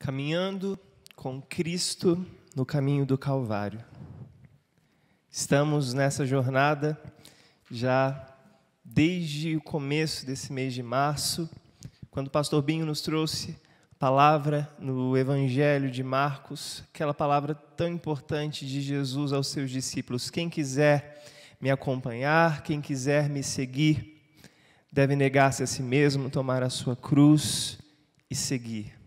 Caminhando com Cristo no caminho do Calvário. Estamos nessa jornada já desde o começo desse mês de março, quando o pastor Binho nos trouxe a palavra no Evangelho de Marcos, aquela palavra tão importante de Jesus aos seus discípulos: quem quiser me acompanhar, quem quiser me seguir, deve negar-se a si mesmo, tomar a sua cruz e seguir.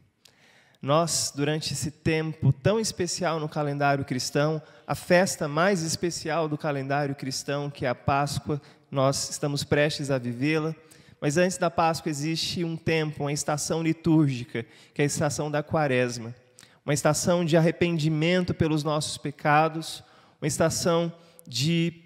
Nós, durante esse tempo tão especial no calendário cristão, a festa mais especial do calendário cristão, que é a Páscoa, nós estamos prestes a vivê-la. Mas antes da Páscoa existe um tempo, uma estação litúrgica, que é a estação da Quaresma. Uma estação de arrependimento pelos nossos pecados, uma estação de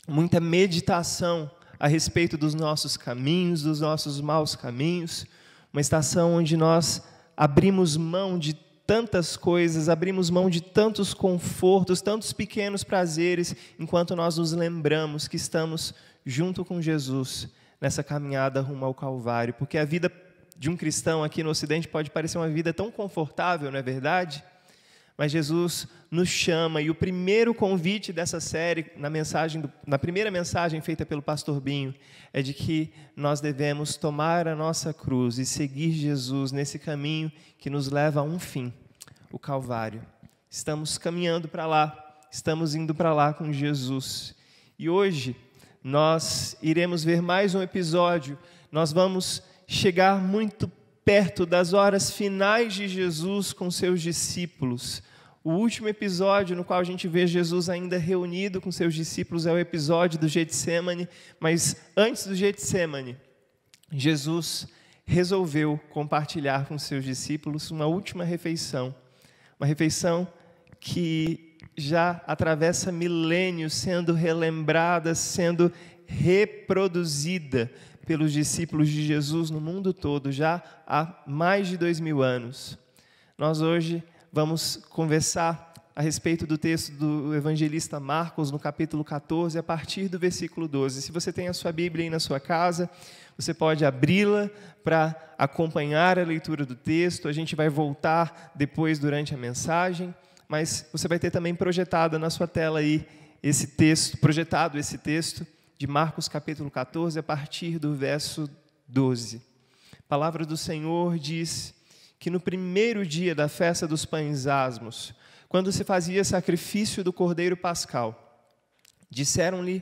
muita meditação a respeito dos nossos caminhos, dos nossos maus caminhos, uma estação onde nós abrimos mão de tantas coisas, abrimos mão de tantos confortos, tantos pequenos prazeres, enquanto nós nos lembramos que estamos junto com Jesus nessa caminhada rumo ao Calvário. Porque a vida de um cristão aqui no Ocidente pode parecer uma vida tão confortável, não é verdade? Mas Jesus nos chama, e o primeiro convite dessa série, na primeira mensagem feita pelo pastor Binho, é de que nós devemos tomar a nossa cruz e seguir Jesus nesse caminho que nos leva a um fim, o Calvário. Estamos caminhando para lá, estamos indo para lá com Jesus. E hoje nós iremos ver mais um episódio, nós vamos chegar muito perto das horas finais de Jesus com seus discípulos. O último episódio no qual a gente vê Jesus ainda reunido com seus discípulos é o episódio do Getsêmani, mas antes do Getsêmani, Jesus resolveu compartilhar com seus discípulos uma última refeição, uma refeição que já atravessa milênios, sendo relembrada, sendo reproduzida pelos discípulos de Jesus no mundo todo, já há mais de 2000 anos. Nós hoje vamos conversar a respeito do texto do evangelista Marcos, no capítulo 14, a partir do versículo 12. Se você tem a sua Bíblia aí na sua casa, você pode abri-la para acompanhar a leitura do texto. A gente vai voltar depois durante a mensagem, mas você vai ter também projetado na sua tela aí projetado esse texto de Marcos capítulo 14, a partir do verso 12. A palavra do Senhor diz que no primeiro dia da festa dos pães asmos, quando se fazia sacrifício do cordeiro pascal, disseram-lhe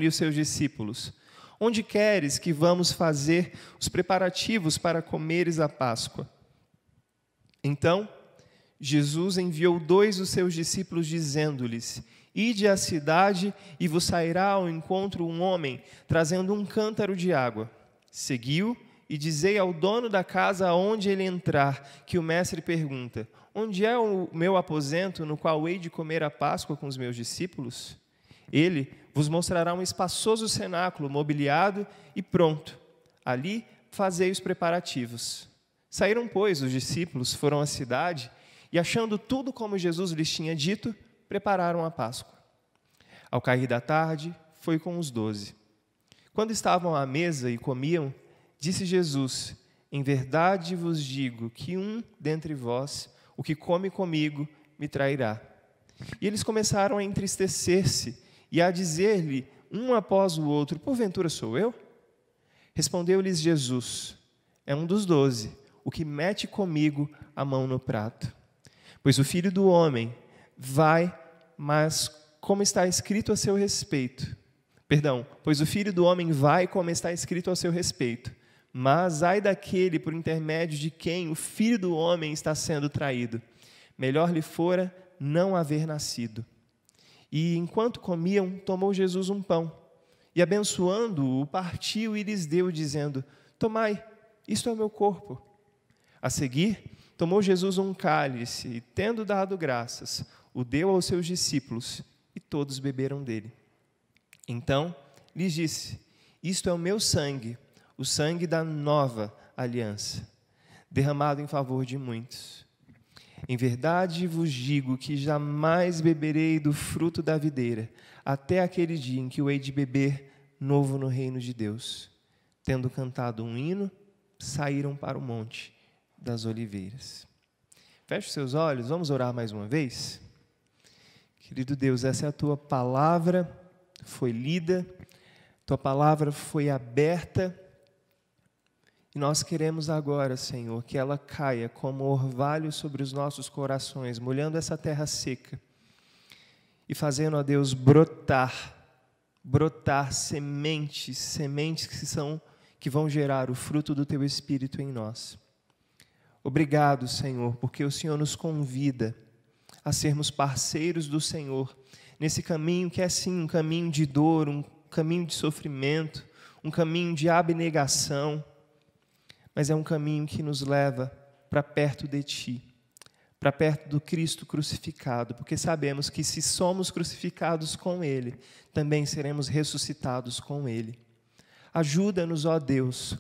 os seus discípulos: onde queres que vamos fazer os preparativos para comeres a Páscoa? Então, Jesus enviou 2 dos seus discípulos, dizendo-lhes: ide à cidade e vos sairá ao encontro um homem, trazendo um cântaro de água. Seguiu e dizei ao dono da casa aonde ele entrar, que o mestre pergunta: onde é o meu aposento no qual hei de comer a Páscoa com os meus discípulos? Ele vos mostrará um espaçoso cenáculo mobiliado e pronto. Ali fazei os preparativos. Saíram, pois, os discípulos, foram à cidade e, achando tudo como Jesus lhes tinha dito, prepararam a Páscoa. Ao cair da tarde, foi com os 12. Quando estavam à mesa e comiam, disse Jesus: em verdade vos digo que um dentre vós, o que come comigo, me trairá. E eles começaram a entristecer-se e a dizer-lhe, um após o outro: porventura sou eu? Respondeu-lhes Jesus: é um dos 12, o que mete comigo a mão no prato. Pois o Filho do Homem vai, mas como está escrito a seu respeito. Pois o Filho do Homem vai, como está escrito a seu respeito. Mas ai daquele por intermédio de quem o Filho do Homem está sendo traído. Melhor lhe fora não haver nascido. E enquanto comiam, tomou Jesus um pão, e abençoando-o, partiu e lhes deu, dizendo: tomai, isto é o meu corpo. A seguir, tomou Jesus um cálice, e tendo dado graças, o deu aos seus discípulos, e todos beberam dele. Então lhes disse: isto é o meu sangue, o sangue da nova aliança, derramado em favor de muitos. Em verdade vos digo que jamais beberei do fruto da videira, até aquele dia em que eu hei de beber novo no reino de Deus. Tendo cantado um hino, saíram para o monte. das Oliveiras. Feche os seus olhos, vamos orar mais uma vez? Querido Deus, essa é a Tua palavra, foi lida, Tua palavra foi aberta, e nós queremos agora, Senhor, que ela caia como orvalho sobre os nossos corações, molhando essa terra seca, e fazendo, ó Deus, brotar sementes que vão gerar o fruto do Teu Espírito em nós. Obrigado, Senhor, porque o Senhor nos convida a sermos parceiros do Senhor, nesse caminho que é sim um caminho de dor, um caminho de sofrimento, um caminho de abnegação, mas é um caminho que nos leva para perto de Ti, para perto do Cristo crucificado, porque sabemos que se somos crucificados com Ele, também seremos ressuscitados com Ele. Ajuda-nos, ó Deus,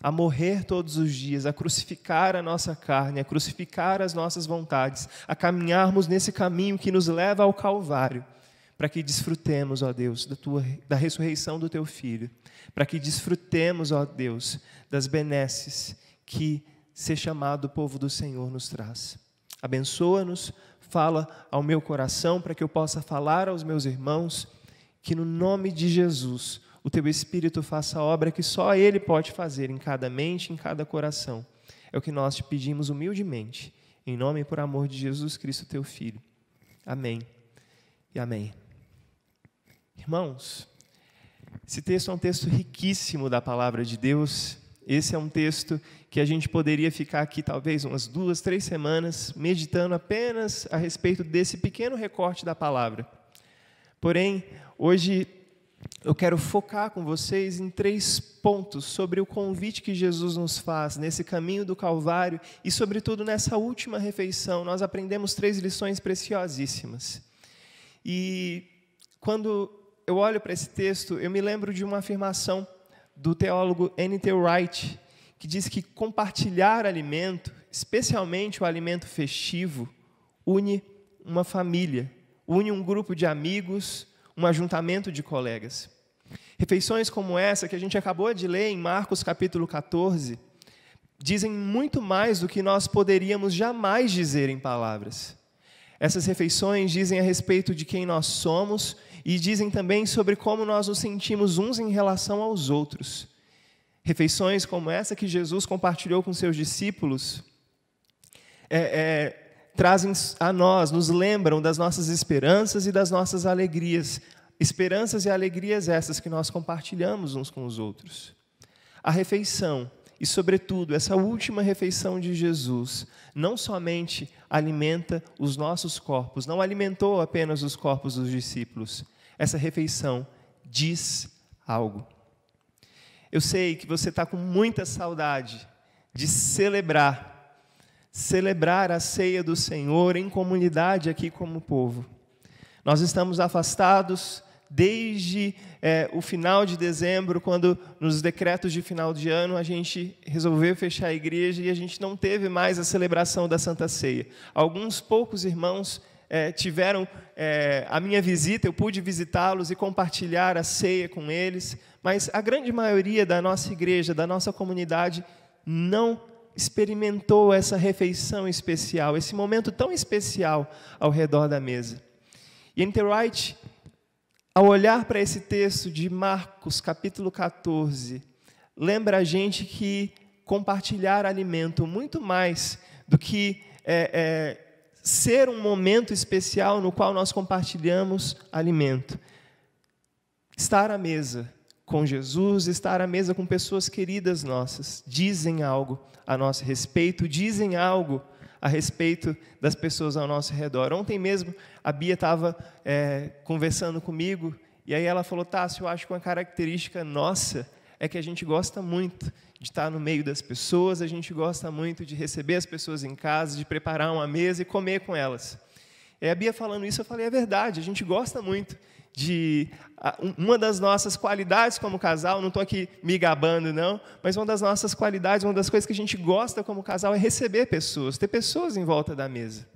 a morrer todos os dias, a crucificar a nossa carne, a crucificar as nossas vontades, a caminharmos nesse caminho que nos leva ao Calvário, para que desfrutemos, ó Deus, da ressurreição do Teu Filho, para que desfrutemos, ó Deus, das benesses que ser chamado povo do Senhor nos traz. Abençoa-nos, fala ao meu coração, para que eu possa falar aos meus irmãos, que no nome de Jesus, o Teu Espírito faça a obra que só Ele pode fazer em cada mente, em cada coração. É o que nós te pedimos humildemente, em nome e por amor de Jesus Cristo, Teu Filho. Amém e amém. Irmãos, esse texto é um texto riquíssimo da palavra de Deus. Esse é um texto que a gente poderia ficar aqui talvez umas 2, 3 semanas meditando apenas a respeito desse pequeno recorte da palavra. Porém, hoje eu quero focar com vocês em 3 pontos sobre o convite que Jesus nos faz nesse caminho do Calvário e, sobretudo, nessa última refeição. Nós aprendemos 3 lições preciosíssimas. E quando eu olho para esse texto, eu me lembro de uma afirmação do teólogo N.T. Wright, que diz que compartilhar alimento, especialmente o alimento festivo, une uma família, une um grupo de amigos, um ajuntamento de colegas. Refeições como essa que a gente acabou de ler em Marcos capítulo 14, dizem muito mais do que nós poderíamos jamais dizer em palavras. Essas refeições dizem a respeito de quem nós somos e dizem também sobre como nós nos sentimos uns em relação aos outros. Refeições como essa que Jesus compartilhou com seus discípulos trazem a nós, nos lembram das nossas esperanças e das nossas alegrias. Esperanças e alegrias essas que nós compartilhamos uns com os outros. A refeição, e sobretudo essa última refeição de Jesus, não somente alimenta os nossos corpos, não alimentou apenas os corpos dos discípulos. Essa refeição diz algo. Eu sei que você está com muita saudade de celebrar a ceia do Senhor em comunidade aqui como povo. Nós estamos afastados desde o final de dezembro, quando nos decretos de final de ano a gente resolveu fechar a igreja e a gente não teve mais a celebração da Santa Ceia. Alguns poucos irmãos tiveram a minha visita, eu pude visitá-los e compartilhar a ceia com eles, mas a grande maioria da nossa igreja, da nossa comunidade, não experimentou essa refeição especial, esse momento tão especial ao redor da mesa. E N.T. Wright, ao olhar para esse texto de Marcos, capítulo 14, lembra a gente que compartilhar alimento, muito mais do que ser um momento especial no qual nós compartilhamos alimento. Estar à mesa com Jesus, estar à mesa com pessoas queridas nossas, dizem algo a nosso respeito, dizem algo a respeito das pessoas ao nosso redor. Ontem mesmo, a Bia estava conversando comigo, e aí ela falou: Tássio, eu acho que uma característica nossa é que a gente gosta muito de estar no meio das pessoas, a gente gosta muito de receber as pessoas em casa, de preparar uma mesa e comer com elas. E a Bia falando isso, eu falei: é verdade, a gente gosta muito de... Uma das nossas qualidades como casal, não estou aqui me gabando, não, mas uma das nossas qualidades, uma das coisas que a gente gosta como casal é receber pessoas, ter pessoas em volta da mesa.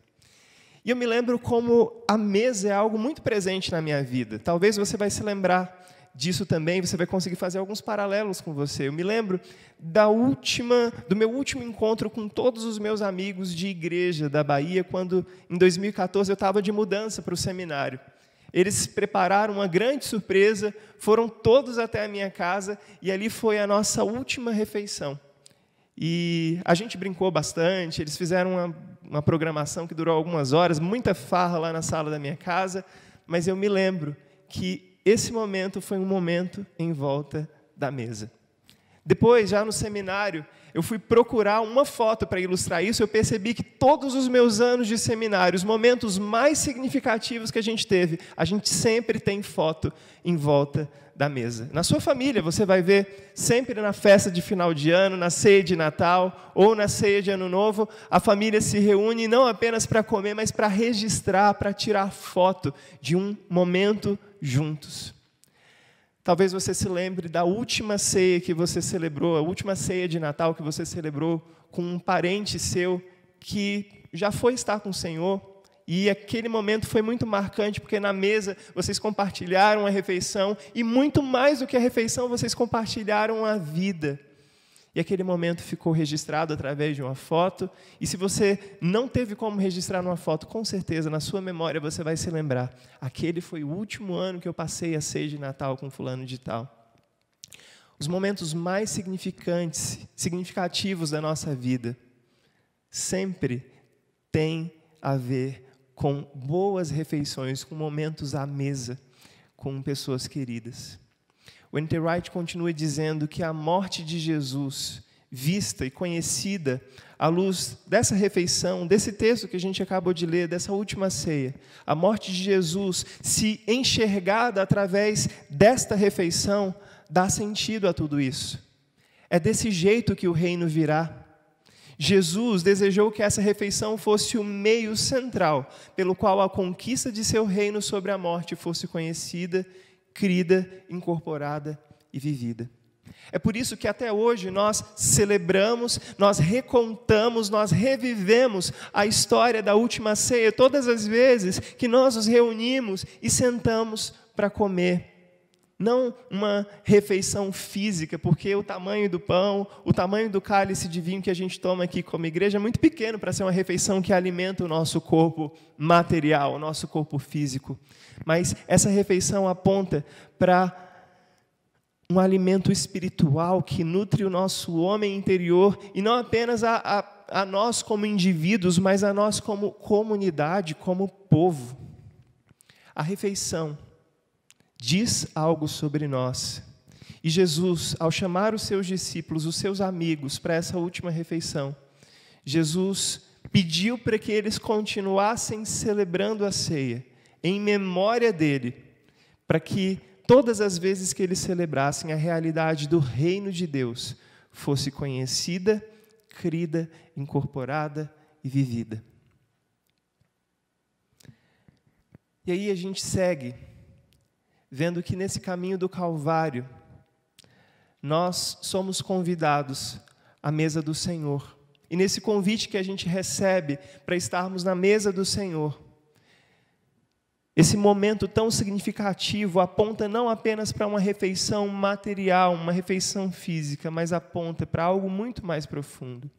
E eu me lembro como a mesa é algo muito presente na minha vida. Talvez você vai se lembrar disso também, você vai conseguir fazer alguns paralelos com você. Eu me lembro do meu último encontro com todos os meus amigos de igreja da Bahia, quando, em 2014, eu estava de mudança para o seminário. Eles prepararam uma grande surpresa, foram todos até a minha casa, e ali foi a nossa última refeição. E a gente brincou bastante, eles fizeram uma programação que durou algumas horas, muita farra lá na sala da minha casa, mas eu me lembro que esse momento foi um momento em volta da mesa. Depois, já no seminário, eu fui procurar uma foto para ilustrar isso, eu percebi que todos os meus anos de seminário, os momentos mais significativos que a gente teve, a gente sempre tem foto em volta da mesa. Na sua família, você vai ver sempre na festa de final de ano, na ceia de Natal ou na ceia de Ano Novo, a família se reúne não apenas para comer, mas para registrar, para tirar foto de um momento juntos. Talvez você se lembre da última ceia que você celebrou, a última ceia de Natal que você celebrou com um parente seu que já foi estar com o Senhor. E aquele momento foi muito marcante, porque na mesa vocês compartilharam a refeição e muito mais do que a refeição, vocês compartilharam a vida. E aquele momento ficou registrado através de uma foto. E se você não teve como registrar numa foto, com certeza, na sua memória, você vai se lembrar. Aquele foi o último ano que eu passei a ceia de Natal com fulano de tal. Os momentos mais significativos da nossa vida sempre têm a ver com boas refeições, com momentos à mesa, com pessoas queridas. O N.T. Wright continua dizendo que a morte de Jesus, vista e conhecida à luz dessa refeição, desse texto que a gente acabou de ler, dessa última ceia, a morte de Jesus, se enxergada através desta refeição, dá sentido a tudo isso. É desse jeito que o reino virá. Jesus desejou que essa refeição fosse o meio central, pelo qual a conquista de seu reino sobre a morte fosse conhecida, crida, incorporada e vivida. É por isso que até hoje nós celebramos, nós recontamos, nós revivemos a história da última ceia, todas as vezes que nós nos reunimos e sentamos para comer. Não uma refeição física, porque o tamanho do pão, o tamanho do cálice de vinho que a gente toma aqui como igreja é muito pequeno para ser uma refeição que alimenta o nosso corpo material, o nosso corpo físico. Mas essa refeição aponta para um alimento espiritual que nutre o nosso homem interior, e não apenas a nós como indivíduos, mas a nós como comunidade, como povo. A refeição diz algo sobre nós. E Jesus, ao chamar os seus discípulos, os seus amigos, para essa última refeição, Jesus pediu para que eles continuassem celebrando a ceia, em memória dele, para que todas as vezes que eles celebrassem, a realidade do reino de Deus fosse conhecida, crida, incorporada e vivida. E aí a gente segue vendo que nesse caminho do Calvário, nós somos convidados à mesa do Senhor. E nesse convite que a gente recebe para estarmos na mesa do Senhor, esse momento tão significativo aponta não apenas para uma refeição material, uma refeição física, mas aponta para algo muito mais profundo.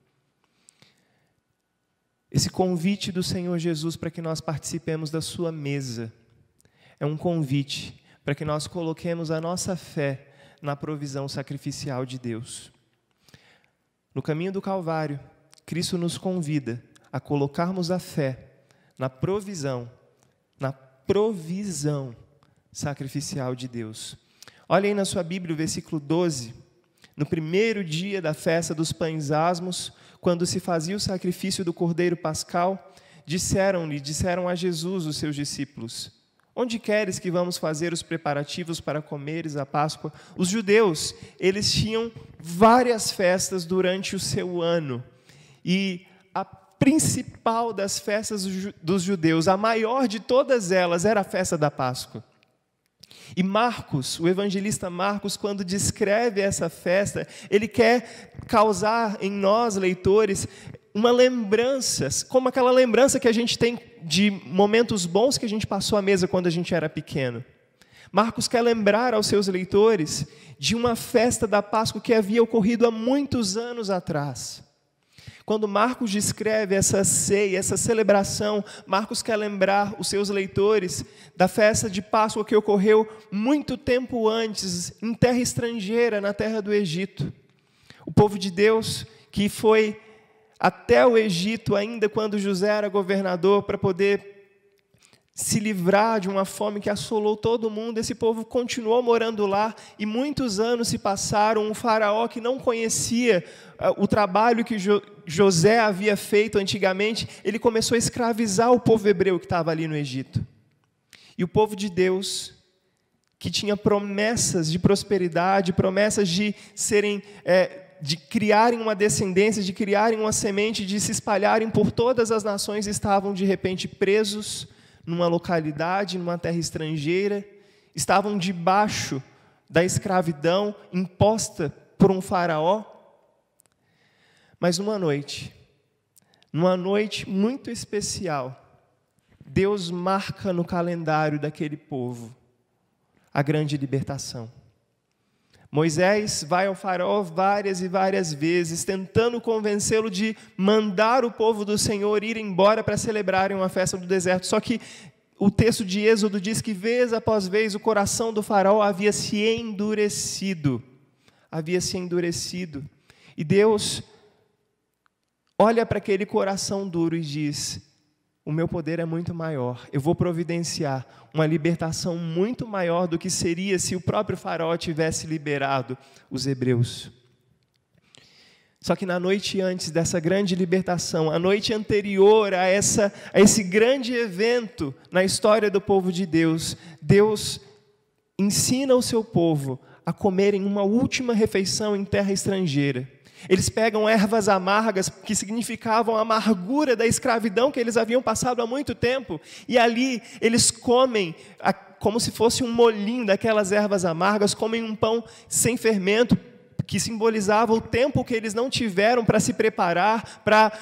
Esse convite do Senhor Jesus para que nós participemos da sua mesa é um convite para que nós coloquemos a nossa fé na provisão sacrificial de Deus. No caminho do Calvário, Cristo nos convida a colocarmos a fé na provisão sacrificial de Deus. Olha aí na sua Bíblia o versículo 12. No primeiro dia da festa dos pães asmos, quando se fazia o sacrifício do cordeiro pascal, disseram a Jesus os seus discípulos: onde queres que vamos fazer os preparativos para comeres a Páscoa? Os judeus, eles tinham várias festas durante o seu ano. E a principal das festas dos judeus, a maior de todas elas, era a festa da Páscoa. E Marcos, o evangelista Marcos, quando descreve essa festa, ele quer causar em nós, leitores, uma lembrança, como aquela lembrança que a gente tem de momentos bons que a gente passou à mesa quando a gente era pequeno. Marcos quer lembrar aos seus leitores de uma festa da Páscoa que havia ocorrido há muitos anos atrás. Quando Marcos descreve essa ceia, essa celebração, Marcos quer lembrar os seus leitores da festa de Páscoa que ocorreu muito tempo antes, em terra estrangeira, na terra do Egito. O povo de Deus que foi até o Egito, ainda quando José era governador, para poder se livrar de uma fome que assolou todo mundo, esse povo continuou morando lá, e muitos anos se passaram. Um faraó que não conhecia o trabalho que José havia feito antigamente, ele começou a escravizar o povo hebreu que estava ali no Egito. E o povo de Deus, que tinha promessas de prosperidade, promessas de serem... de criarem uma descendência, de criarem uma semente, de se espalharem por todas as nações, estavam de repente presos numa localidade, numa terra estrangeira, estavam debaixo da escravidão imposta por um faraó. Mas numa noite muito especial, Deus marca no calendário daquele povo a grande libertação. Moisés vai ao faraó várias e várias vezes, tentando convencê-lo de mandar o povo do Senhor ir embora para celebrarem uma festa do deserto. Só que o texto de Êxodo diz que, vez após vez, o coração do faraó havia se endurecido. E Deus olha para aquele coração duro e diz: o meu poder é muito maior, eu vou providenciar uma libertação muito maior do que seria se o próprio faraó tivesse liberado os hebreus. Só que na noite antes dessa grande libertação, a noite anterior a esse grande evento na história do povo de Deus, Deus ensina o seu povo a comerem uma última refeição em terra estrangeira. Eles pegam ervas amargas, que significavam a amargura da escravidão que eles haviam passado há muito tempo, e ali eles comem, como se fosse um molinho daquelas ervas amargas, comem um pão sem fermento, que simbolizava o tempo que eles não tiveram para se preparar, para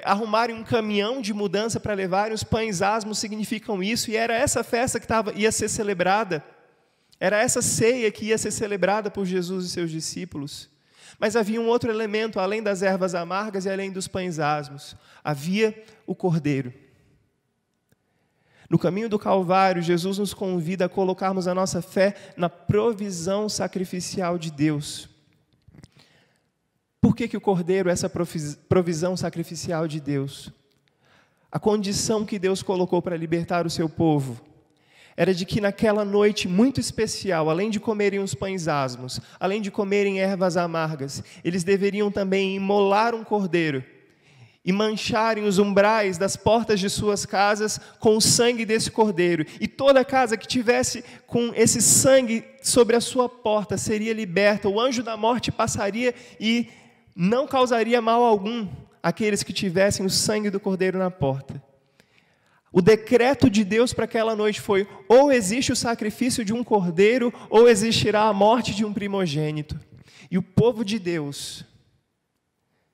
arrumarem um caminhão de mudança para levarem. Os pães asmos significam isso, e era essa festa que ia ser celebrada, era essa ceia que ia ser celebrada por Jesus e seus discípulos. Mas havia um outro elemento, além das ervas amargas e além dos pães asmos. Havia o cordeiro. No caminho do Calvário, Jesus nos convida a colocarmos a nossa fé na provisão sacrificial de Deus. Por que o cordeiro é essa provisão sacrificial de Deus? A condição que Deus colocou para libertar o seu povo era de que naquela noite muito especial, além de comerem os pães asmos, além de comerem ervas amargas, eles deveriam também imolar um cordeiro e mancharem os umbrais das portas de suas casas com o sangue desse cordeiro. E toda casa que tivesse com esse sangue sobre a sua porta seria liberta. O anjo da morte passaria e não causaria mal algum àqueles que tivessem o sangue do cordeiro na porta. O decreto de Deus para aquela noite foi: ou existe o sacrifício de um cordeiro, ou existirá a morte de um primogênito. E o povo de Deus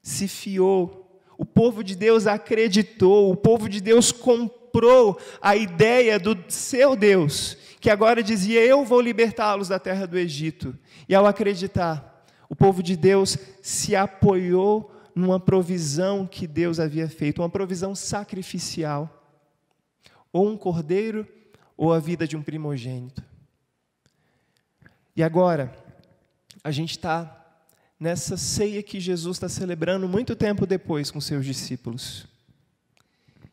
se fiou, o povo de Deus acreditou, o povo de Deus comprou a ideia do seu Deus, que agora dizia: eu vou libertá-los da terra do Egito. E ao acreditar, o povo de Deus se apoiou numa provisão que Deus havia feito, uma provisão sacrificial. Ou um cordeiro, ou a vida de um primogênito. E agora, a gente está nessa ceia que Jesus está celebrando muito tempo depois com seus discípulos.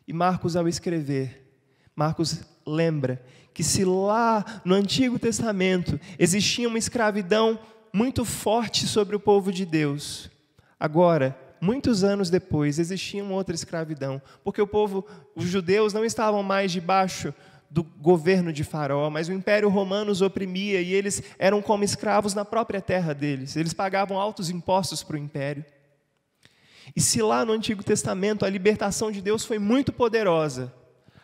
E Marcos, ao escrever, Marcos lembra que se lá no Antigo Testamento existia uma escravidão muito forte sobre o povo de Deus, agora, muitos anos depois, existia uma outra escravidão, porque os judeus não estavam mais debaixo do governo de Faraó, mas o Império Romano os oprimia e eles eram como escravos na própria terra deles. Eles pagavam altos impostos para o império. E se lá no Antigo Testamento a libertação de Deus foi muito poderosa,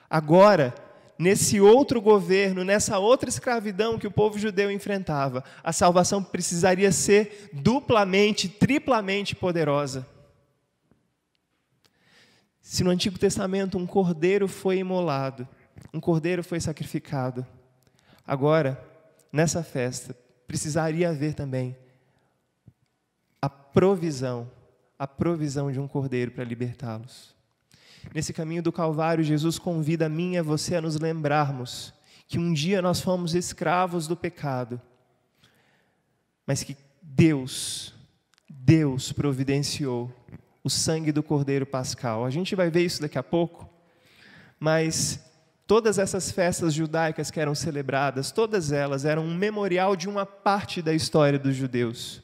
agora, nesse outro governo, nessa outra escravidão que o povo judeu enfrentava, a salvação precisaria ser duplamente, triplamente poderosa. Se no Antigo Testamento um cordeiro foi imolado, um cordeiro foi sacrificado, Agora, nessa festa, precisaria haver também a provisão de um cordeiro para libertá-los. Nesse caminho do Calvário, Jesus convida a mim e a você a nos lembrarmos que um dia nós fomos escravos do pecado, mas que Deus providenciou o sangue do Cordeiro Pascal. A gente vai ver isso daqui a pouco, mas todas essas festas judaicas que eram celebradas, todas elas eram um memorial de uma parte da história dos judeus.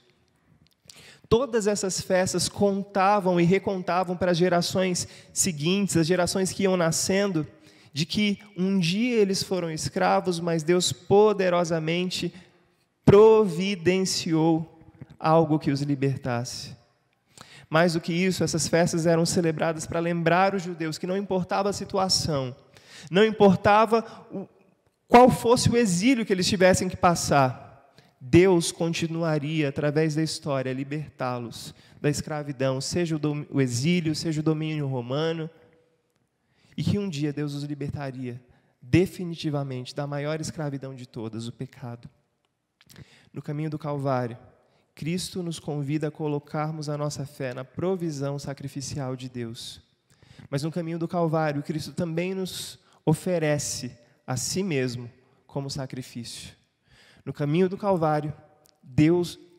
Todas essas festas contavam e recontavam para as gerações seguintes, as gerações que iam nascendo, de que um dia eles foram escravos, mas Deus poderosamente providenciou algo que os libertasse. Mais do que isso, essas festas eram celebradas para lembrar os judeus que não importava a situação, não importava qual fosse o exílio que eles tivessem que passar, Deus continuaria, através da história, a libertá-los da escravidão, seja o exílio, seja o domínio romano, e que um dia Deus os libertaria definitivamente da maior escravidão de todas, o pecado. No caminho do Calvário, Cristo nos convida a colocarmos a nossa fé na provisão sacrificial de Deus. Mas no caminho do Calvário, Cristo também nos oferece a si mesmo como sacrifício. No caminho do Calvário,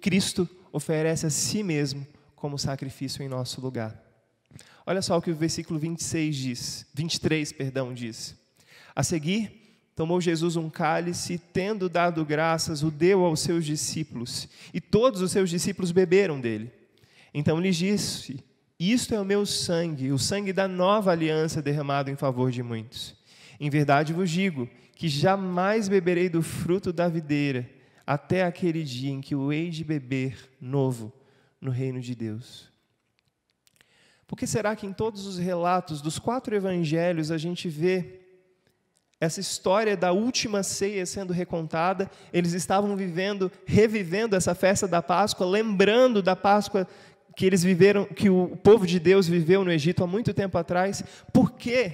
Cristo oferece a si mesmo como sacrifício em nosso lugar. Olha só o que o versículo 23 diz. A seguir, tomou Jesus um cálice, tendo dado graças, o deu aos seus discípulos, e todos os seus discípulos beberam dele. Então lhes disse: isto é o meu sangue, o sangue da nova aliança derramado em favor de muitos. Em verdade vos digo que jamais beberei do fruto da videira, até aquele dia em que o hei de beber novo no reino de Deus. Por que será que em todos os relatos dos 4 evangelhos a gente vê essa história da última ceia sendo recontada? Eles estavam revivendo essa festa da Páscoa, lembrando da Páscoa que eles viveram, que o povo de Deus viveu no Egito há muito tempo atrás. Por que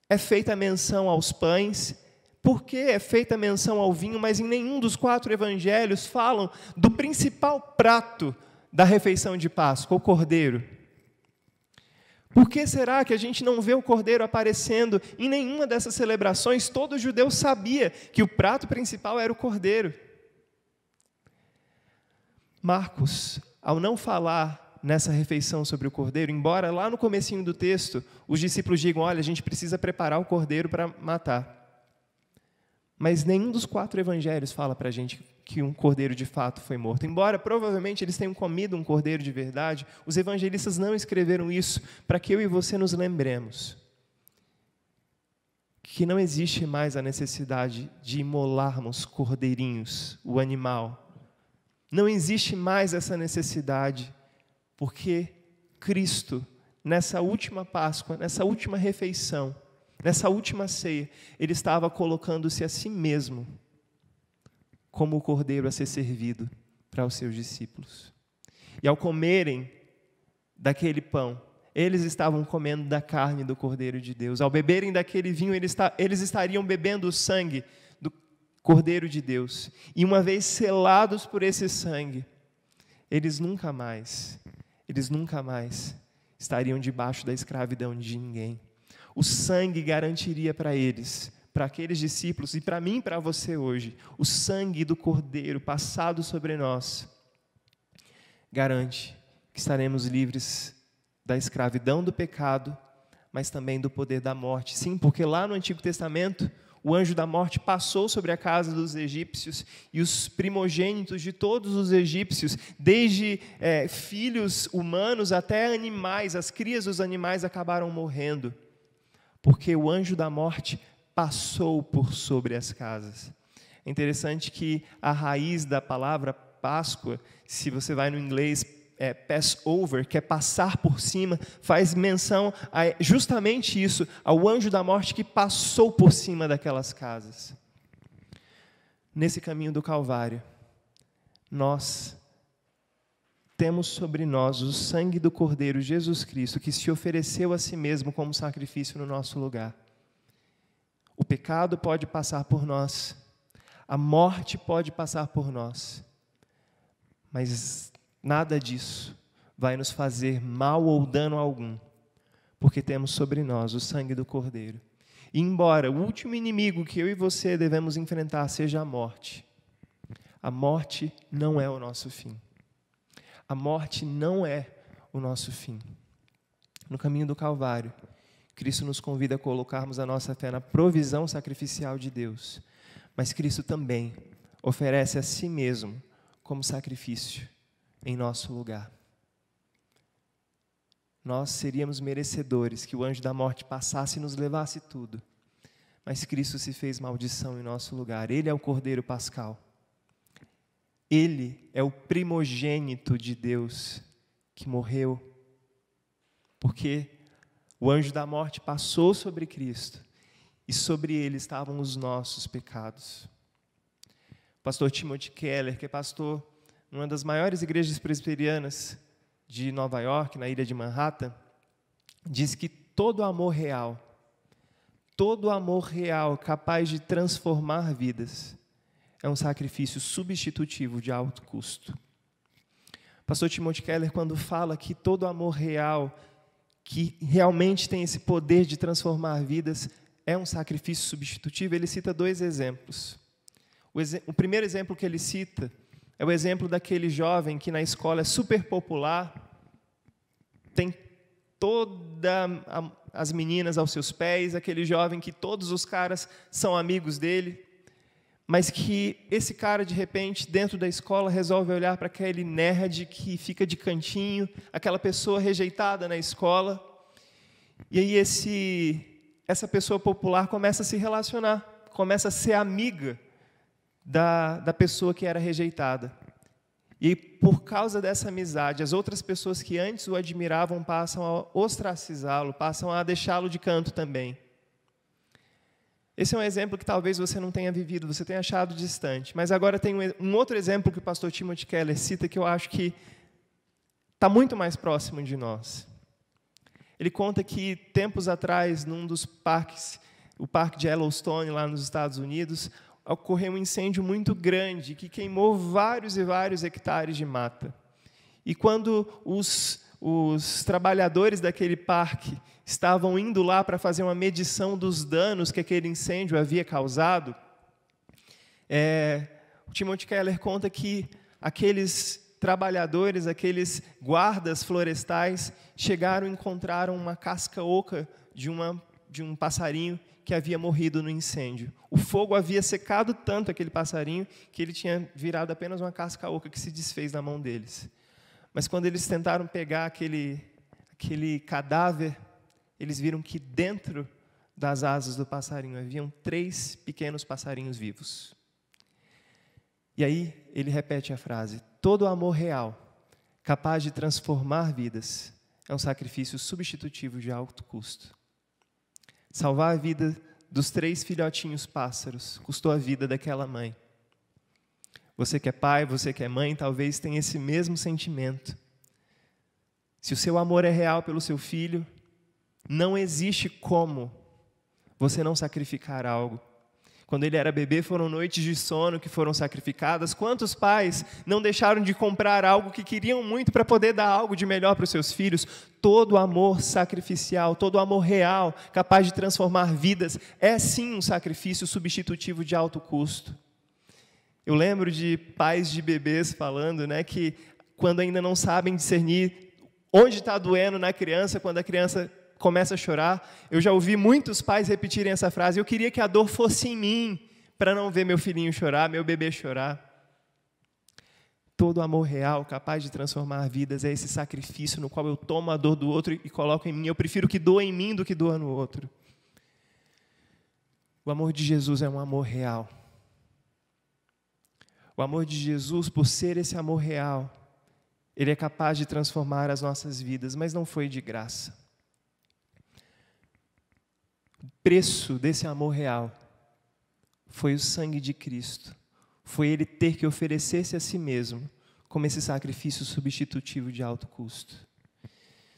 é feita menção aos pães? Por que é feita menção ao vinho? Mas em nenhum dos 4 evangelhos falam do principal prato da refeição de Páscoa, o cordeiro. Por que será que a gente não vê o cordeiro aparecendo em nenhuma dessas celebrações? Todo judeu sabia que o prato principal era o cordeiro. Marcos, ao não falar nessa refeição sobre o cordeiro, embora lá no comecinho do texto os discípulos digam: olha, a gente precisa preparar o cordeiro para matar. Mas nenhum dos 4 evangelhos fala para a gente que um cordeiro de fato foi morto. Embora provavelmente eles tenham comido um cordeiro de verdade, os evangelistas não escreveram isso para que eu e você nos lembremos que não existe mais a necessidade de imolarmos cordeirinhos, o animal. Não existe mais essa necessidade, porque Cristo, nessa última Páscoa, nessa última refeição, nessa última ceia, Ele estava colocando-se a si mesmo como o cordeiro a ser servido para os seus discípulos. E ao comerem daquele pão, eles estavam comendo da carne do Cordeiro de Deus. Ao beberem daquele vinho, eles estariam bebendo o sangue do Cordeiro de Deus. E uma vez selados por esse sangue, eles nunca mais estariam debaixo da escravidão de ninguém. O sangue garantiria para eles, para aqueles discípulos e para mim e para você hoje, o sangue do Cordeiro passado sobre nós garante que estaremos livres da escravidão do pecado, mas também do poder da morte. Sim, porque lá no Antigo Testamento, o anjo da morte passou sobre a casa dos egípcios e os primogênitos de todos os egípcios, desde filhos humanos até animais, as crias dos animais acabaram morrendo, porque o anjo da morte passou por sobre as casas. É interessante que a raiz da palavra Páscoa, se você vai no inglês, Passover, que é passar por cima, faz menção a justamente isso, ao anjo da morte que passou por cima daquelas casas. Nesse caminho do Calvário, nós temos sobre nós o sangue do Cordeiro Jesus Cristo, que se ofereceu a si mesmo como sacrifício no nosso lugar. O pecado pode passar por nós, A morte pode passar por nós, mas nada disso vai nos fazer mal ou dano algum, porque temos sobre nós o sangue do Cordeiro. E embora o último inimigo que eu e você devemos enfrentar seja a morte não é o nosso fim. A morte não é o nosso fim. No caminho do Calvário, Cristo nos convida a colocarmos a nossa fé na provisão sacrificial de Deus, mas Cristo também oferece a si mesmo como sacrifício em nosso lugar. Nós seríamos merecedores que o anjo da morte passasse e nos levasse tudo, mas Cristo se fez maldição em nosso lugar. Ele é o Cordeiro Pascal. Ele é o primogênito de Deus que morreu, porque o anjo da morte passou sobre Cristo e sobre ele estavam os nossos pecados. O pastor Timothy Keller, que é pastor numa das maiores igrejas presbiterianas de Nova York, na ilha de Manhattan, diz que todo amor real capaz de transformar vidas, é um sacrifício substitutivo de alto custo. O pastor Timothy Keller, quando fala que todo amor real, que realmente tem esse poder de transformar vidas, é um sacrifício substitutivo, ele cita 2 exemplos. O primeiro exemplo que ele cita é o exemplo daquele jovem que na escola é super popular, tem todas as meninas aos seus pés, aquele jovem que todos os caras são amigos dele, mas que esse cara, de repente, dentro da escola, resolve olhar para aquele nerd que fica de cantinho, aquela pessoa rejeitada na escola, e aí essa pessoa popular começa a se relacionar, começa a ser amiga da pessoa que era rejeitada. E por causa dessa amizade, as outras pessoas que antes o admiravam passam a ostracizá-lo, passam a deixá-lo de canto também. Esse é um exemplo que talvez você não tenha vivido, você tenha achado distante. Mas agora tem um outro exemplo que o pastor Timothy Keller cita que eu acho que está muito mais próximo de nós. Ele conta que, tempos atrás, num dos parques, o Parque de Yellowstone, lá nos Estados Unidos, ocorreu um incêndio muito grande que queimou vários e vários hectares de mata. E quando os trabalhadores daquele parque estavam indo lá para fazer uma medição dos danos que aquele incêndio havia causado, o Timothy Keller conta que aqueles trabalhadores, aqueles guardas florestais, chegaram e encontraram uma casca oca de um passarinho que havia morrido no incêndio. O fogo havia secado tanto aquele passarinho que ele tinha virado apenas uma casca oca que se desfez na mão deles. Mas quando eles tentaram pegar aquele cadáver, eles viram que dentro das asas do passarinho haviam 3 pequenos passarinhos vivos. E aí ele repete a frase: todo amor real, capaz de transformar vidas, é um sacrifício substitutivo de alto custo. Salvar a vida dos 3 filhotinhos pássaros custou a vida daquela mãe. Você que é pai, você que é mãe, talvez tenha esse mesmo sentimento. Se o seu amor é real pelo seu filho, não existe como você não sacrificar algo. Quando ele era bebê, foram noites de sono que foram sacrificadas. Quantos pais não deixaram de comprar algo que queriam muito para poder dar algo de melhor para os seus filhos? Todo amor sacrificial, todo amor real, capaz de transformar vidas, é sim um sacrifício substitutivo de alto custo. Eu lembro de pais de bebês falando, que quando ainda não sabem discernir onde está doendo na criança, quando a criança começa a chorar, eu já ouvi muitos pais repetirem essa frase: eu queria que a dor fosse em mim, para não ver meu filhinho chorar, meu bebê chorar. Todo amor real, capaz de transformar vidas, é esse sacrifício no qual eu tomo a dor do outro e coloco em mim. Eu prefiro que doa em mim do que doa no outro. O amor de Jesus é um amor real. O amor de Jesus, por ser esse amor real, ele é capaz de transformar as nossas vidas, mas não foi de graça. O preço desse amor real foi o sangue de Cristo. Foi ele ter que oferecer-se a si mesmo como esse sacrifício substitutivo de alto custo.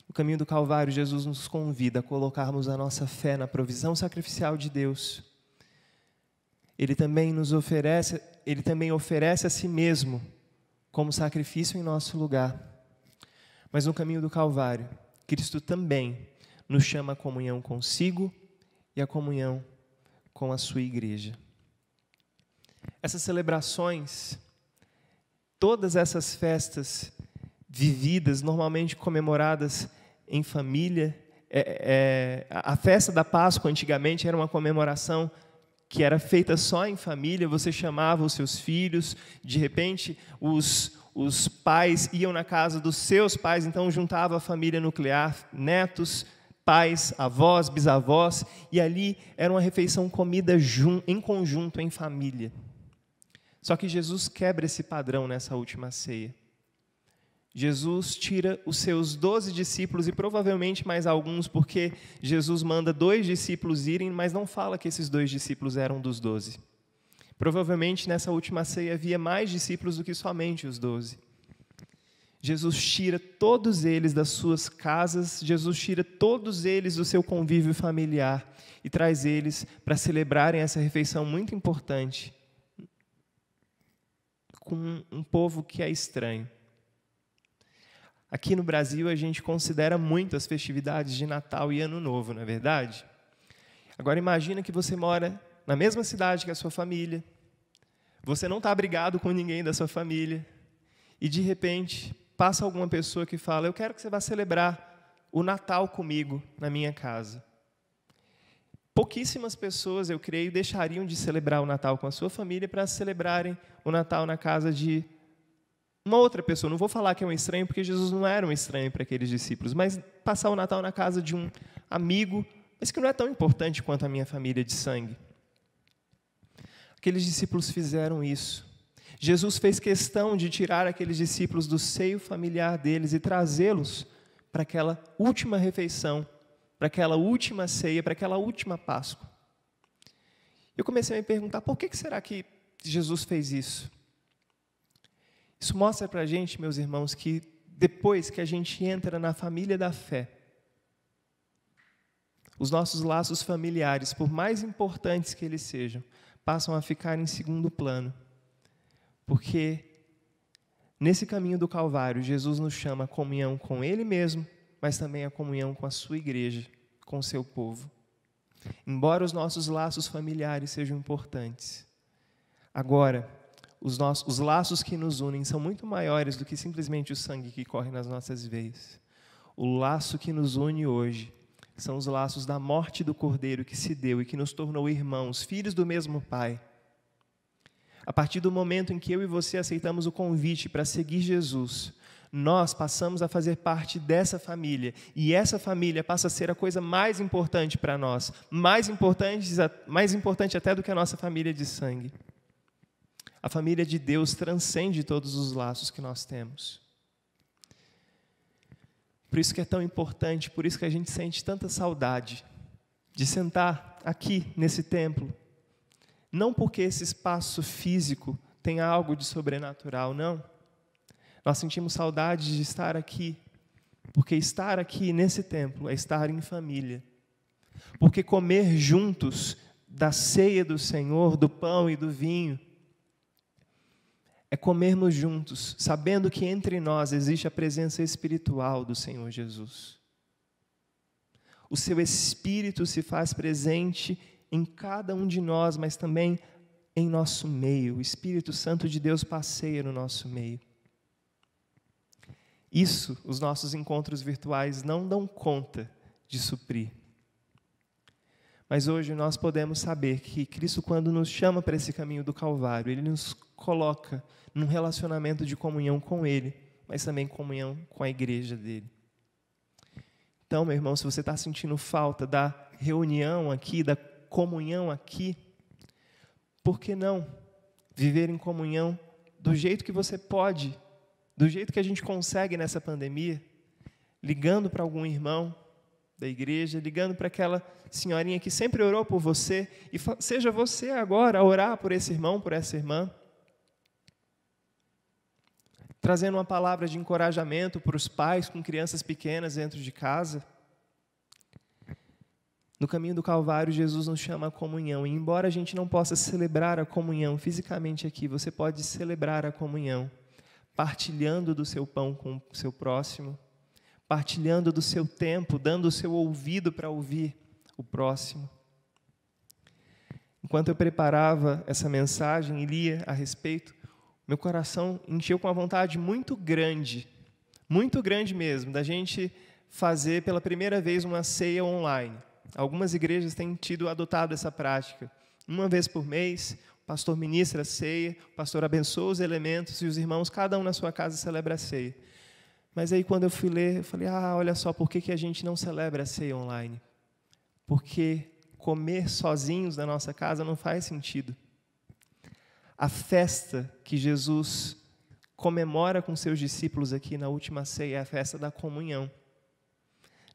No caminho do Calvário, Jesus nos convida a colocarmos a nossa fé na provisão sacrificial de Deus Ele também oferece a si mesmo como sacrifício em nosso lugar. Mas no caminho do Calvário, Cristo também nos chama à comunhão consigo e à comunhão com a sua igreja. Essas celebrações, todas essas festas vividas, normalmente comemoradas em família, a festa da Páscoa antigamente era uma comemoração que era feita só em família. Você chamava os seus filhos, de repente os pais iam na casa dos seus pais, então juntava a família nuclear, netos, pais, avós, bisavós, e ali era uma refeição comida em conjunto, em família. Só que Jesus quebra esse padrão nessa última ceia. Jesus tira os seus 12 discípulos e provavelmente mais alguns, porque Jesus manda 2 discípulos irem, mas não fala que esses 2 discípulos eram dos 12. Provavelmente nessa última ceia havia mais discípulos do que somente os 12. Jesus tira todos eles das suas casas, Jesus tira todos eles do seu convívio familiar e traz eles para celebrarem essa refeição muito importante com um povo que é estranho. Aqui no Brasil, a gente considera muito as festividades de Natal e Ano Novo, não é verdade? Agora, imagina que você mora na mesma cidade que a sua família, você não está abrigado com ninguém da sua família, e, de repente, passa alguma pessoa que fala: eu quero que você vá celebrar o Natal comigo na minha casa. Pouquíssimas pessoas, eu creio, deixariam de celebrar o Natal com a sua família para celebrarem o Natal na casa de uma outra pessoa. Não vou falar que é um estranho, porque Jesus não era um estranho para aqueles discípulos, mas passar o Natal na casa de um amigo, mas que não é tão importante quanto a minha família de sangue. Aqueles discípulos fizeram isso. Jesus fez questão de tirar aqueles discípulos do seio familiar deles e trazê-los para aquela última refeição, para aquela última ceia, para aquela última Páscoa. Eu comecei a me perguntar, por que será que Jesus fez isso? Isso mostra para a gente, meus irmãos, que depois que a gente entra na família da fé, os nossos laços familiares, por mais importantes que eles sejam, passam a ficar em segundo plano. Porque nesse caminho do Calvário, Jesus nos chama a comunhão com Ele mesmo, mas também a comunhão com a sua igreja, com o seu povo. Embora os nossos laços familiares sejam importantes, agora, os laços que nos unem são muito maiores do que simplesmente o sangue que corre nas nossas veias. O laço que nos une hoje são os laços da morte do Cordeiro que se deu e que nos tornou irmãos, filhos do mesmo Pai. A partir do momento em que eu e você aceitamos o convite para seguir Jesus, nós passamos a fazer parte dessa família, e essa família passa a ser a coisa mais importante para nós, mais importante até do que a nossa família de sangue. A família de Deus transcende todos os laços que nós temos. Por isso que é tão importante, por isso que a gente sente tanta saudade de sentar aqui nesse templo. Não porque esse espaço físico tem algo de sobrenatural, não. Nós sentimos saudade de estar aqui, porque estar aqui nesse templo é estar em família. Porque comer juntos da ceia do Senhor, do pão e do vinho, é comermos juntos, sabendo que entre nós existe a presença espiritual do Senhor Jesus. O seu Espírito se faz presente em cada um de nós, mas também em nosso meio. O Espírito Santo de Deus passeia no nosso meio. Isso, os nossos encontros virtuais não dão conta de suprir. Mas hoje nós podemos saber que Cristo, quando nos chama para esse caminho do Calvário, Ele nos coloca num relacionamento de comunhão com Ele, mas também comunhão com a igreja dEle. Então, meu irmão, se você está sentindo falta da reunião aqui, da comunhão aqui, por que não viver em comunhão do jeito que você pode, do jeito que a gente consegue nessa pandemia, ligando para algum irmão da igreja, ligando para aquela senhorinha que sempre orou por você, e seja você agora a orar por esse irmão, por essa irmã, trazendo uma palavra de encorajamento para os pais com crianças pequenas dentro de casa. No caminho do Calvário, Jesus nos chama à comunhão. E embora a gente não possa celebrar a comunhão fisicamente aqui, você pode celebrar a comunhão partilhando do seu pão com o seu próximo, partilhando do seu tempo, dando o seu ouvido para ouvir o próximo. Enquanto eu preparava essa mensagem e lia a respeito, meu coração encheu com uma vontade muito grande mesmo, da gente fazer pela primeira vez uma ceia online. Algumas igrejas têm adotado essa prática. Uma vez por mês, o pastor ministra a ceia, o pastor abençoa os elementos e os irmãos, cada um na sua casa, celebra a ceia. Mas aí, quando eu fui ler, eu falei, olha só, por que a gente não celebra a ceia online? Porque comer sozinhos na nossa casa não faz sentido. A festa que Jesus comemora com seus discípulos aqui na última ceia é a festa da comunhão.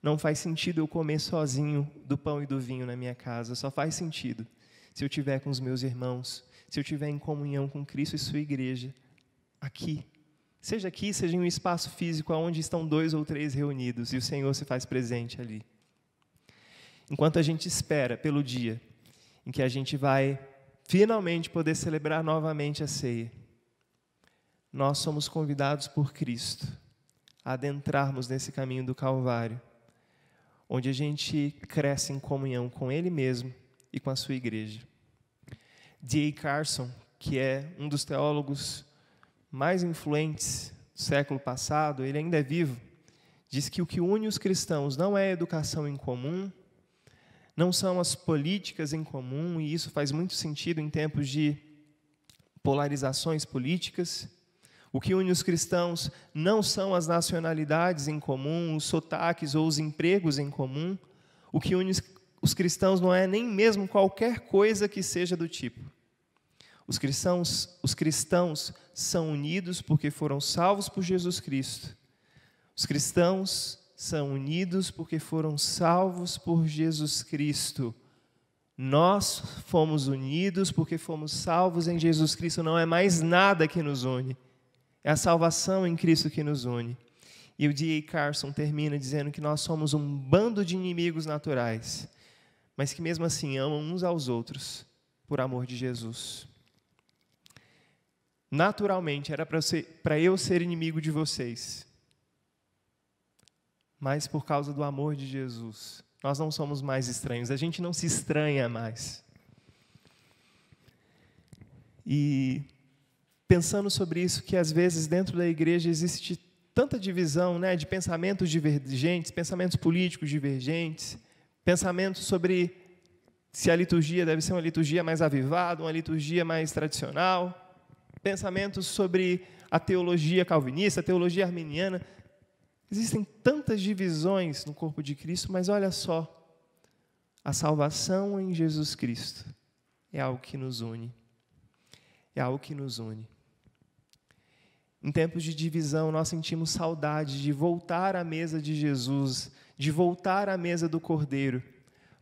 Não faz sentido eu comer sozinho do pão e do vinho na minha casa, só faz sentido se eu estiver com os meus irmãos, se eu estiver em comunhão com Cristo e sua igreja, aqui, seja em um espaço físico onde estão 2 ou 3 reunidos e o Senhor se faz presente ali. Enquanto a gente espera pelo dia em que a gente vai finalmente poder celebrar novamente a ceia, nós somos convidados por Cristo a adentrarmos nesse caminho do Calvário, onde a gente cresce em comunhão com Ele mesmo e com a sua igreja. D.A. Carson, que é um dos teólogos mais influentes do século passado, ele ainda é vivo, diz que o que une os cristãos não é a educação em comum, não são as políticas em comum, e isso faz muito sentido em tempos de polarizações políticas. O que une os cristãos não são as nacionalidades em comum, os sotaques ou os empregos em comum. O que une os cristãos não é nem mesmo qualquer coisa que seja do tipo. Os cristãos são unidos porque foram salvos por Jesus Cristo. Os cristãos são unidos porque foram salvos por Jesus Cristo. Nós fomos unidos porque fomos salvos em Jesus Cristo. Não é mais nada que nos une. É a salvação em Cristo que nos une. E o D.A. Carson termina dizendo que nós somos um bando de inimigos naturais, mas que mesmo assim amam uns aos outros por amor de Jesus. Naturalmente, era para eu ser inimigo de vocês, mas por causa do amor de Jesus, nós não somos mais estranhos, a gente não se estranha mais. E pensando sobre isso, que às vezes dentro da igreja existe tanta divisão, de pensamentos divergentes, pensamentos políticos divergentes, pensamentos sobre se a liturgia deve ser uma liturgia mais avivada, uma liturgia mais tradicional, pensamentos sobre a teologia calvinista, a teologia arminiana. Existem tantas divisões no corpo de Cristo, mas olha só, a salvação em Jesus Cristo é algo que nos une. É algo que nos une. Em tempos de divisão, nós sentimos saudade de voltar à mesa de Jesus, de voltar à mesa do Cordeiro,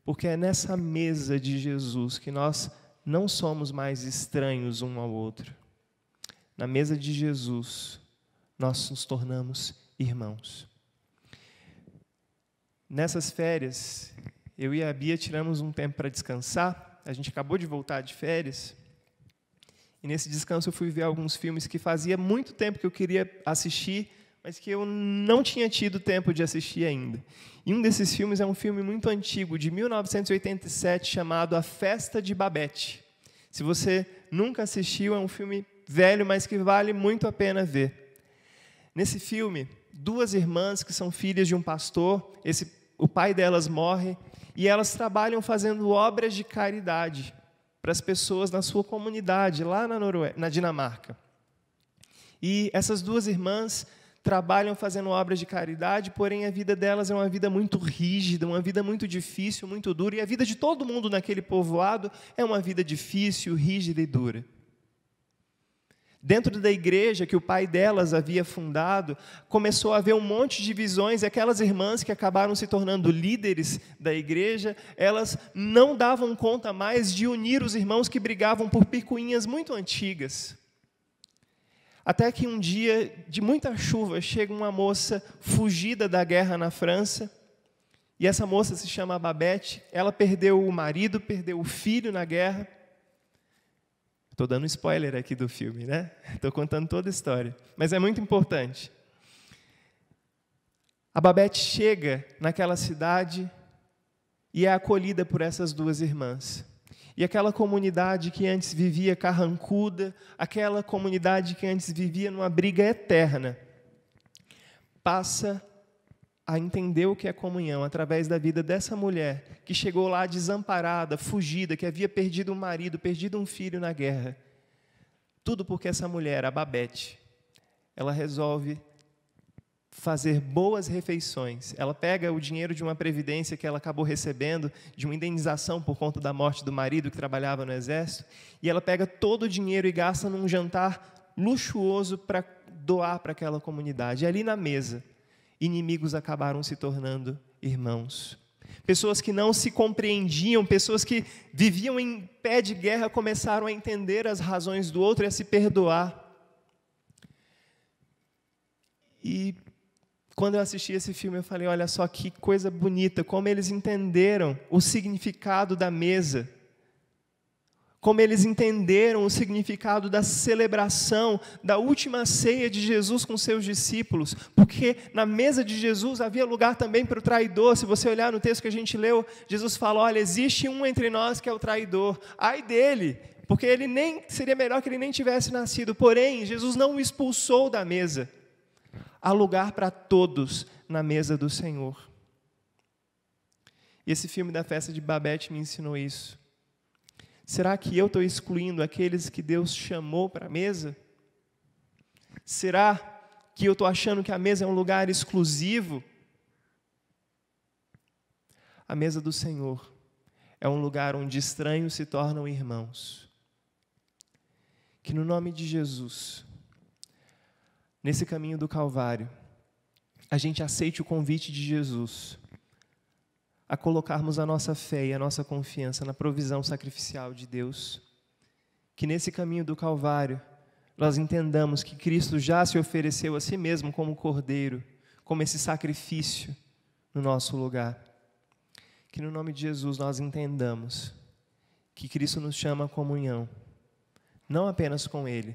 porque é nessa mesa de Jesus que nós não somos mais estranhos um ao outro. Na mesa de Jesus, nós nos tornamos irmãos. Nessas férias, eu e a Bia tiramos um tempo para descansar. A gente acabou de voltar de férias. E nesse descanso eu fui ver alguns filmes que fazia muito tempo que eu queria assistir, mas que eu não tinha tido tempo de assistir ainda. E um desses filmes é um filme muito antigo, de 1987, chamado A Festa de Babette. Se você nunca assistiu, é um filme velho, mas que vale muito a pena ver. Nesse filme, 2 irmãs que são filhas de um pastor, o pai delas morre, e elas trabalham fazendo obras de caridade para as pessoas na sua comunidade, lá na Dinamarca. E essas 2 irmãs trabalham fazendo obras de caridade, porém a vida delas é uma vida muito rígida, uma vida muito difícil, muito dura, e a vida de todo mundo naquele povoado é uma vida difícil, rígida e dura. Dentro da igreja que o pai delas havia fundado, começou a haver um monte de divisões, e aquelas irmãs que acabaram se tornando líderes da igreja, elas não davam conta mais de unir os irmãos que brigavam por picuinhas muito antigas. Até que um dia, de muita chuva, chega uma moça fugida da guerra na França, E essa moça se chama Babete, ela perdeu o marido, perdeu o filho na guerra. Estou dando spoiler aqui do filme, né? Estou contando toda a história, mas é muito importante. A Babete chega naquela cidade e é acolhida por essas duas irmãs. E aquela comunidade que antes vivia carrancuda, aquela comunidade que antes vivia numa briga eterna, passa a entender o que é comunhão através da vida dessa mulher que chegou lá desamparada, fugida, que havia perdido um marido, perdido um filho na guerra. Tudo porque essa mulher, a Babete, ela resolve fazer boas refeições. Ela pega o dinheiro de uma previdência que ela acabou recebendo, de uma indenização por conta da morte do marido que trabalhava no exército, e ela pega todo o dinheiro e gasta num jantar luxuoso para doar para aquela comunidade. E ali na mesa, inimigos acabaram se tornando irmãos. Pessoas que não se compreendiam, pessoas que viviam em pé de guerra, começaram a entender as razões do outro e a se perdoar. E quando eu assisti esse filme, eu falei, olha só que coisa bonita, como eles entenderam o significado da mesa, como eles entenderam o significado da celebração da última ceia de Jesus com seus discípulos, porque na mesa de Jesus havia lugar também para o traidor. Se você olhar no texto que a gente leu, Jesus fala, olha, existe um entre nós que é o traidor, ai dele, porque ele nem seria melhor que ele nem tivesse nascido, porém, Jesus não o expulsou da mesa. Há lugar para todos na mesa do Senhor. E esse filme da festa de Babete me ensinou isso. Será que eu estou excluindo aqueles que Deus chamou para a mesa? Será que eu estou achando que a mesa é um lugar exclusivo? A mesa do Senhor é um lugar onde estranhos se tornam irmãos. Que no nome de Jesus, nesse caminho do Calvário, a gente aceite o convite de Jesus a colocarmos a nossa fé e a nossa confiança na provisão sacrificial de Deus. Que nesse caminho do Calvário, nós entendamos que Cristo já se ofereceu a si mesmo como cordeiro, como esse sacrifício no nosso lugar. Que no nome de Jesus nós entendamos que Cristo nos chama à comunhão, não apenas com Ele,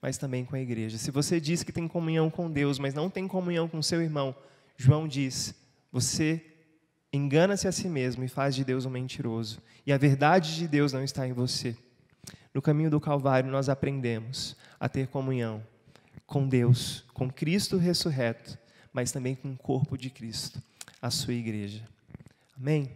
mas também com a igreja. Se você diz que tem comunhão com Deus, mas não tem comunhão com seu irmão, João diz, você engana-se a si mesmo e faz de Deus um mentiroso. E a verdade de Deus não está em você. No caminho do Calvário nós aprendemos a ter comunhão com Deus, com Cristo ressurreto, mas também com o corpo de Cristo, a sua igreja. Amém?